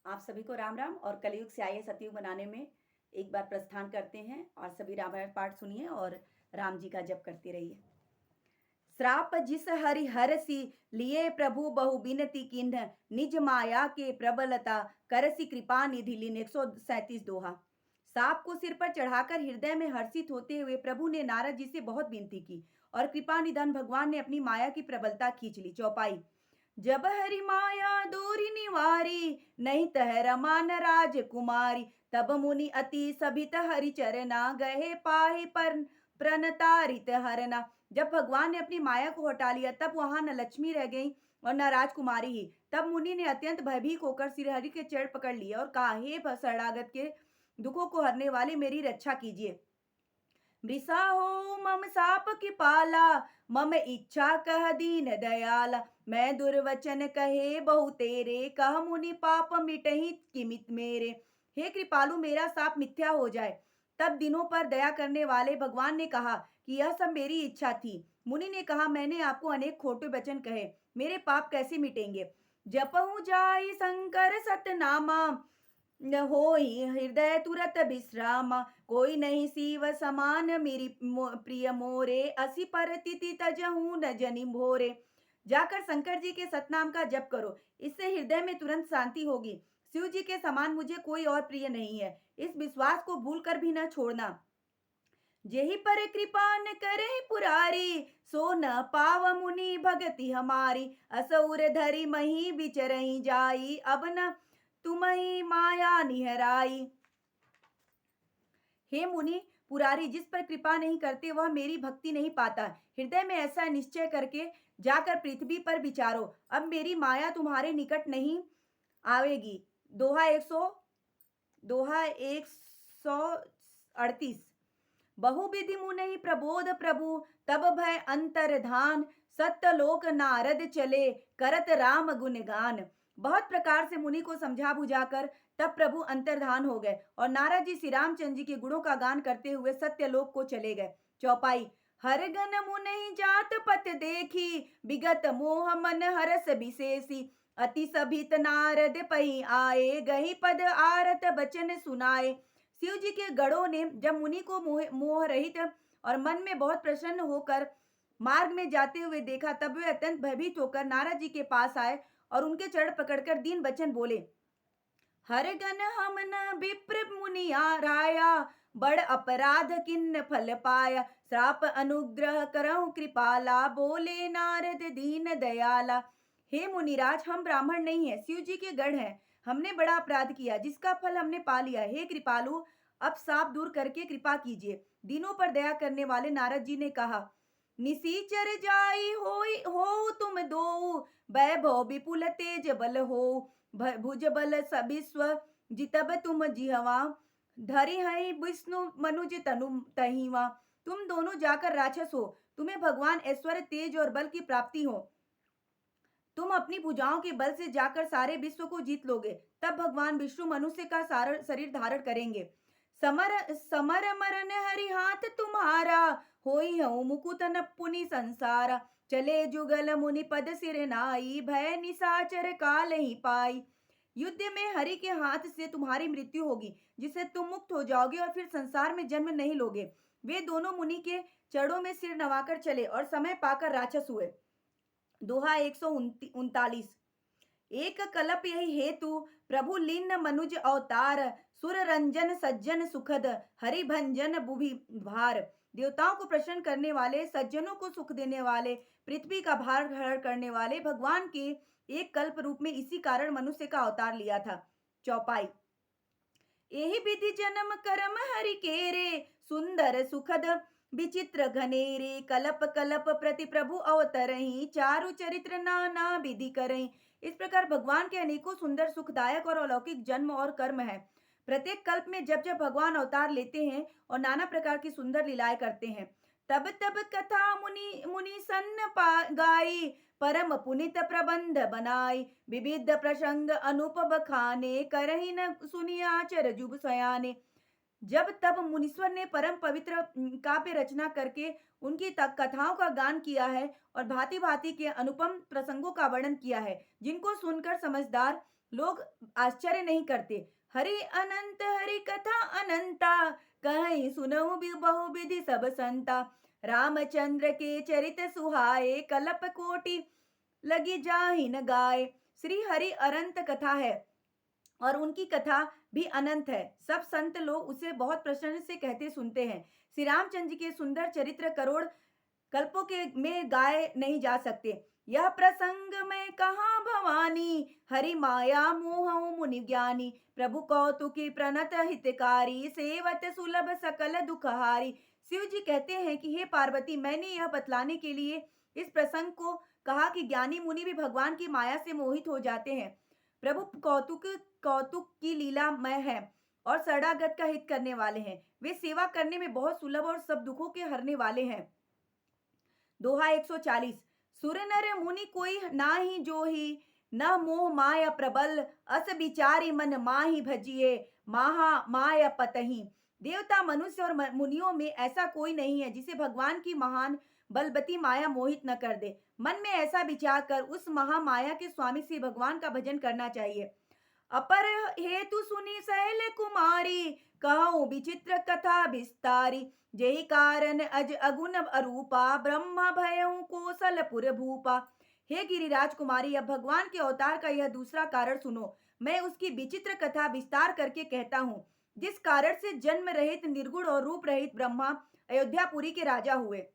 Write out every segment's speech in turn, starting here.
आप सभी को राम राम। और कलयुग से आइए सतयुग बनाने में एक बार प्रस्थान करते हैं और सभी रामायण पाठ सुनिए और राम जी का जप करते रहिए। श्राप जिस हरि हरसि लिए प्रभु बहु बिनती किन्ह निज माया के प्रबलता करसी कृपा निधि लीन। 137 दोहा। सांप को सिर पर चढ़ाकर हृदय में हर्षित होते हुए प्रभु ने नारद जी से बहुत विनती की और कृपा निधन भगवान ने अपनी माया की प्रबलता खींच ली। चौपाई। जब हरि माया दूरी निवारी नहीं तह रमान राजकुमारी तब मुनि अति सभित हरि चरना गए पाहि पर प्रणतारित हरना। जब भगवान ने अपनी माया को हटा लिया तब वहां न लक्ष्मी रह गई और न राजकुमारी ही। तब मुनि ने अत्यंत भयभीत होकर श्रीहरि के चरण पकड़ लिए और कहा, हे शरणागत के दुखों को हरने वाले मेरी रक्षा कीजिए। मृषा हो मम साप की पाला मम इच्छा कह दीन दयाला। मैं दुर्वचन कहे बहु तेरे कह मुनि पाप मिटहि किमित मेरे। हे कृपालु, मेरा साप मिथ्या हो जाए। तब दिनों पर दया करने वाले भगवान ने कहा कि यह सब मेरी इच्छा थी। मुनि ने कहा, मैंने आपको अनेक खोटे वचन कहे, मेरे पाप कैसे मिटेंगे। जपहु जाई शंकर सतनामा न होई हृदय तुरत विश्राम। कोई नहीं शिव समान मेरी प्रिय मोरे असी पर तिथि तजहू न जनि भोरे। जाकर शंकर जी के सतनाम का जप करो, इससे हृदय में तुरंत शांति होगी। शिव जी के समान मुझे कोई और प्रिय नहीं है, इस विश्वास को भूल कर भी न छोड़ना। जेहि पर कृपा न करे पुरारी सो न पाव मुनि भगति हमारी। असुर धरि मही विचरहि जाई अब न तुम्हि माया निहराई। हे मुनि पुरारी, जिस पर कृपा नहीं करते वह मेरी भक्ति नहीं पाता। हृदय में ऐसा निश्चय करके जाकर पृथ्वी पर विचारो, अब मेरी माया तुम्हारे निकट नहीं आवेगी। दोहा 138। बहुविधि मुनि प्रबोध प्रभु तब भय अंतर्धान। सत्यलोक नारद चले करत राम गुणगान। बहुत प्रकार से मुनि को समझा बुझाकर तब प्रभु अंतर्धान हो गए और नारद जी श्री रामचंद्र जी के गुणों का गान करते हुए सत्यलोक को चले गए। चौपाई। हर गन मुनि जात पत देखी विगत मोह मन हरस विशेषी। अति सभित नारद पही आए गही पद आरत बचन सुनाए। शिव जी के गणों ने जब मुनि को मोह रहित और मन में बहुत प्रसन्न होकर मार्ग में जाते हुए देखा तब वे अत्यंत भयभीत होकर नारद जी के पास आए और उनके चरण पकड़कर दीन वचन बोले, हर गन हम न विप्र मुनिया राया बड़ अपराध किन्न फल पाया। श्राप अनुग्रह करहु कृपाला बोले नारद दीन दयाला। हे मुनिराज, हम ब्राह्मण नहीं है, शिव जी के गढ़ हैं। हमने बड़ा अपराध किया जिसका फल हमने पा लिया। हे कृपालु, अब साप दूर करके कृपा कीजिए। दिनों पर दया करने वाले नारद जी ने कहा, निसीचर जाई होई हो तुम दो वैभव विपुल तेज बल हो। भुज बल विश्व जितब तुम जिहवा धरि हई विष्णु मनुज तनु तहिवा। तुम दोनों जाकर राक्षस हो, तुम्हें भगवान ऐश्वर्य तेज और बल की प्राप्ति हो। तुम अपनी भुजाओं के बल से जाकर सारे विश्व को जीत लोगे। तब भगवान विष्णु मनुष्य का सारा शरीर धारण करेंगे। समर समर मरन हरि हाथ तुम्हारा होई हूँ मुकुत न पुनि संसारा। चले जुगल मुनि पद सिर नाई भय निशाचर काल ही पाई। युद्ध में हरि के हाथ से तुम्हारी मृत्यु होगी जिससे तुम मुक्त हो जाओगे और फिर संसार में जन्म नहीं लोगे। वे दोनों मुनि के चरणों में सिर नवाकर चले और समय पाकर राक्षस हुए। दोहा 139। एक कलप यही हेतु प्रभु लीन मनुज अवतार। सुर रंजन सज्जन सुखद हरि भंजन बुभि भार। देवताओं को प्रसन्न करने वाले, सज्जनों को सुख देने वाले, पृथ्वी का भार हरण करने वाले भगवान के एक कल्प रूप में इसी कारण मनुष्य का अवतार लिया था। चौपाई। एहि विधि जन्म कर्म हरि केरे सुंदर सुखद विचित्र घनेरे। कलप कलप प्रति प्रभु अवतरहि चारु चरित्र नाना विधि करहि। इस प्रकार भगवान के अनेकों सुंदर सुखदायक और अलौकिक जन्म और कर्म है। प्रत्येक कल्प में जब जब भगवान अवतार लेते हैं और नाना प्रकार की सुंदर लीलाएं करते हैं, तब तब कथा मुनि मुनि सन्न गाई परम पुनित प्रबंध बनाई। विविध प्रसंग अनुप बखाने करहि न सुनिया चरजुब सयाने। जब तब मुनीश्वर ने परम पवित्र काव्य रचना करके उनकी कथाओं का गान किया है और भांति भांति के अनुपम प्रसंगों का वर्णन किया है, जिनको सुनकर समझदार लोग आश्चर्य नहीं करते। हरि अनंत हरि कथा अनंता, कहीं सुनऊ भी बहु विधि सब संता। रामचंद्र के चरित सुहाए, कलप कोटि लगी जाहि न गाए। श्री हरि अनंत कथा है और उनकी कथा भी अनंत है। सब संत लोग उसे बहुत प्रसन्न से कहते सुनते हैं। श्री रामचंद्र जी के सुंदर चरित्र करोड़ कल्पों के में गाए नहीं जा सकते। यह प्रसंग में कहा भवानी, हरि माया मोह मुनि ज्ञानी। प्रभु कौतुकी प्रणत हितकारी, सेवत सुलभ सकल दुखहारी। शिव जी कहते हैं कि हे पार्वती, मैंने यह बतलाने के लिए इस प्रसंग को कहा कि ज्ञानी मुनि भी भगवान की माया से मोहित हो जाते हैं। प्रभु कौतुक कौतुक की लीलामय है और शरणागत का हित करने वाले हैं। वे सेवा करने में बहुत सुलभ और सब दुखों के हरने वाले हैं। दोहा 140। सुर नर मुनि कोई नाही जोही, न मोह माया प्रबल। अस बिचारी मन माही भजिए, माहा माया पतही। देवता मनुष्य और मुनियों में ऐसा कोई नहीं है जिसे भगवान की महान बलवती माया मोहित न कर दे। मन में ऐसा विचार कर उस महामाया के स्वामी श्री भगवान का भजन करना चाहिए। अपर हेतु सुनी सैल कुमारी, कहूँ विचित्र कथा विस्तारी। जेहि कारण अज अगुन अरूपा, ब्रह्मा भयउ कोसलपुर भूपा। हे गिरिराज कुमारी, अब भगवान के अवतार का यह दूसरा कारण सुनो। मैं उसकी विचित्र कथा विस्तार करके कहता हूँ, जिस कारण से जन्म रहित निर्गुण और रूप रहित ब्रह्मा अयोध्यापुरी के राजा हुए।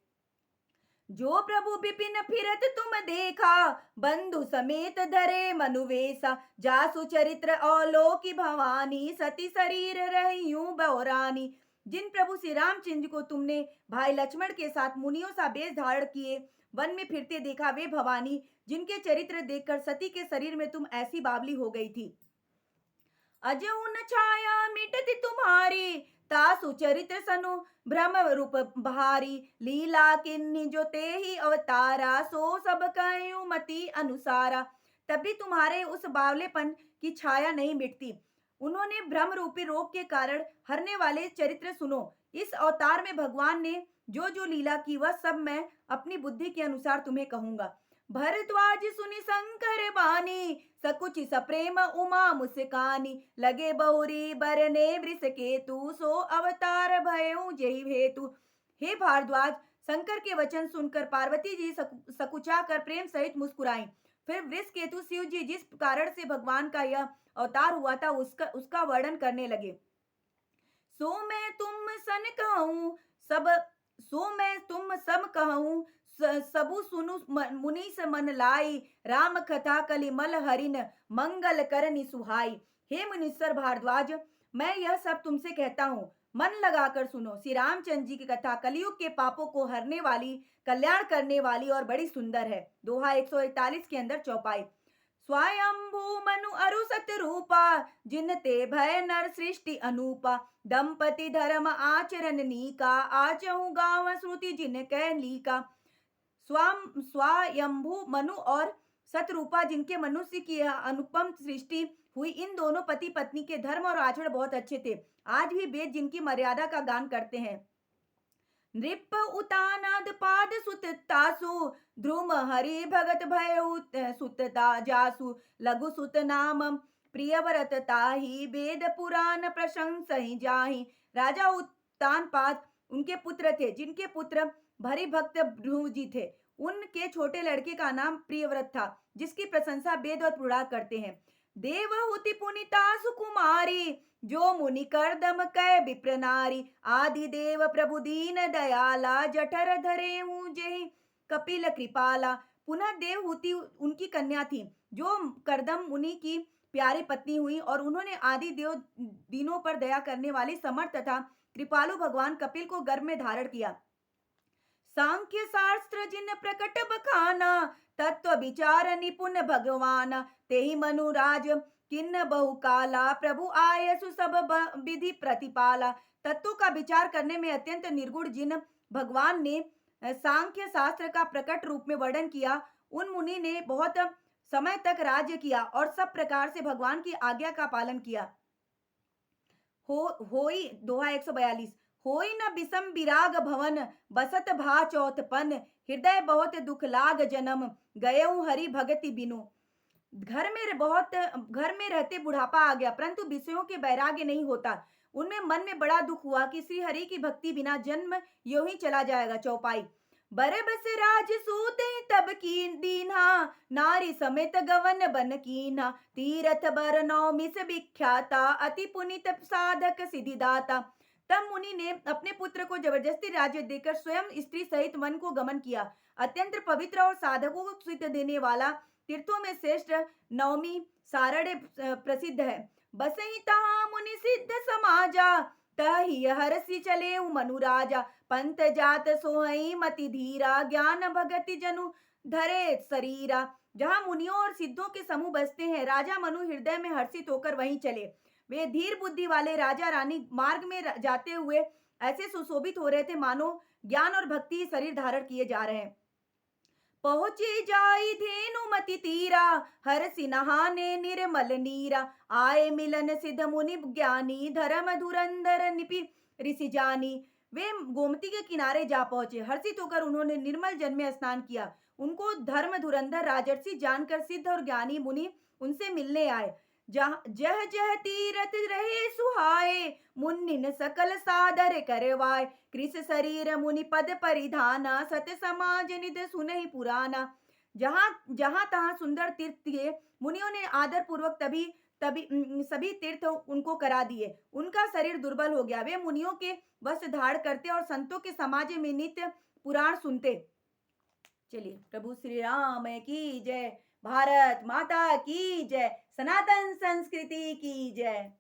जो प्रभु विपिन फिरत तुम देखा, बंधु समेत धरे मनुवेशा। जासु चरित्र अवलोकी भवानी, सती शरीर रही बौरानी। जिन प्रभु श्री रामचंद्र को तुमने भाई लक्ष्मण के साथ मुनियों सा वेश धारण किए वन में फिरते देखा, वे भवानी, जिनके चरित्र देखकर सती के शरीर में तुम ऐसी बावली हो गई थी। अजउन छाया मिटति तुम्हारी, तासु चरित्र सनु भ्रम रूप भारी। लीला किन्नी जो तेहि अवतारा, सो सब कहूँ मति अनुसारा। तब भी तुम्हारे उस बावलेपन की छाया नहीं मिटती। उन्होंने भ्रम रूपी रोग के कारण हरने वाले चरित्र सुनो। इस अवतार में भगवान ने जो जो लीला की वह सब मैं अपनी बुद्धि के अनुसार तुम्हें कहूंगा। भरद्वाज सुनि शंकर बानी, सकुचि सप्रेम उमा मुस्कानी। लगे बहुरी बरने वृष केतु, सो अवतार भयउ जेहि हेतु। हे भारद्वाज, शंकर के वचन सुनकर पार्वती जी सकुचा कर प्रेम सहित मुस्कुराई। फिर वृष केतु शिव जी जिस कारण से भगवान का यह अवतार हुआ था उसका वर्णन करने लगे। सो मैं तुम सन कहूँ सब सो मैं तुम सब कहूँ, सबु सुनु मुनीस मन लाई। राम कथा कलिमल हरिन, मंगल करनि सुहाई। हे मुनीश्वर भारद्वाज, मैं यह सब तुमसे कहता हूँ, मन लगाकर सुनो। श्री रामचंद्र जी की कथा कलयुग के पापों को हरने वाली, कल्याण करने वाली और बड़ी सुंदर है। दोहा 141 के अंदर चौपाई। स्वयंभू मनु अरु सत रूपा, जिन ते भय नर सृष्टि अनूपा। दंपति धर्म आचरण नीका, आचहु गाँव श्रुति जिन कह लीका। स्वयंभू मनु और सतरूपा, जिनके मनुष्य की यह अनुपम सृष्टि हुई, इन दोनों पति पत्नी के धर्म और आचरण बहुत अच्छे थे। आज भी वेद जिनकी मर्यादा का गान करते हैं। नृप उतानाद पाद सुततासु, ध्रुम हरि भगत भय सुतता जासु। लघु सुत नाम प्रियव्रत ताहि, वेद पुराण प्रशंसहि जाहि। राजा उत्तानपाद उनके पुत्र थे, जिनके पुत्र भरी भक्त भृगु जी थे। उनके छोटे लड़के का नाम प्रियव्रत था, जिसकी प्रशंसा वेद और पुराण करते हैं। देवहूति पुनिता सुकुमारी, जो मुनि करदम कै विप्र नारी। आदि देव प्रभु दीन दयाला, जठर धरे हूँ जेहि कपिल कृपाला। पुनः देवहूति उनकी कन्या थी, जो करदम मुनि की प्यारी पत्नी हुई और उन्होंने आदि देव दीनों पर दया करने वाली समर्थ तथा कृपालु भगवान कपिल को गर्भ में धारण किया। सांख्य शास्त्र जिन प्रकट बखाना, तत्व विचार निपुण भगवान। तेहि मनुराज किन्न बहुकाला, प्रभु आयसु सब विधि प्रतिपाला। तत्वों का विचार करने में अत्यंत निर्गुण जिन भगवान ने सांख्य शास्त्र का प्रकट रूप में वर्णन किया, उन मुनि ने बहुत समय तक राज्य किया और सब प्रकार से भगवान की आज्ञा का पालन किया। होई दोहा 142। होई न बिषम विराग भवन, बसत भा चौथपन। हृदय बहुत दुख लाग जन्म, गयऊ हरि भगति बिनु। घर में रहते बुढ़ापा आ गया, परंतु विषयों के वैराग्य नहीं होता। उनमें मन में बड़ा दुख हुआ कि श्री हरि की भक्ति बिना जन्म यूं ही चला जाएगा। चौपाई। बरबस राज सूते तब की दीन्हा, नारी समेत गवन बन कीन्हा, तीरथ बर नौमी से विख्याता, अति पुनित साधक सिद्धिदाता। तब मुनि ने अपने पुत्र को जबरदस्ती राज्य देकर स्वयं स्त्री सहित वन को गमन किया। अत्यंत पवित्र और साधकों को सिद्ध देने वाला तीर्थों में श्रेष्ठ नवमी सारण्य प्रसिद्ध है। बसहि तहाँ मुनि सिद्ध समाजा, तहि हरसि चले मनुराजा, पंत जात सोहई मति धीरा, ज्ञान भगति जनु धरे शरीरा। जहाँ मुनियों और सिद्धों के समूह बसते हैं, राजा मनु हृदय में हर्षित होकर वहीं चले। वे धीर बुद्धि वाले राजा रानी मार्ग में जाते हुए ऐसे सुशोभित हो रहे थे मानो ज्ञान और भक्ति शरीर धारण किए जा रहे हैं। पहुँची जाई धेनुमति तीरा, हरसि नहाने निर्मल नीरा, आए मिलन सिद्ध मुनि ज्ञानी, धर्म धुरंधर निपि ऋषि जानी। वे गोमती के किनारे जा पहुंचे। हर्षित होकर उन्होंने निर्मल जल में स्नान किया। उनको धर्म धुरंधर राजर्षि जानकर सिद्ध और ज्ञानी मुनि उनसे मिलने आए। जह जह तीरथ रहे सुहाए, मुन्निन सकल सादर करवाए, कृष शरीर मुनि पद परिधाना, सत समाज निध सुनहि पुराना। जहां जहां तहां सुंदर तीर्थ किए, मुनियों ने आदर पूर्वक तभी तभी सभी तीर्थ उनको करा दिए। उनका शरीर दुर्बल हो गया। वे मुनियों के वस्त्र धारण करते और संतों के समाज में नित्य पुराण सुनते। चलिए, प्रभु श्री राम की जय। भारत माता की जय। सनातन संस्कृति की जय।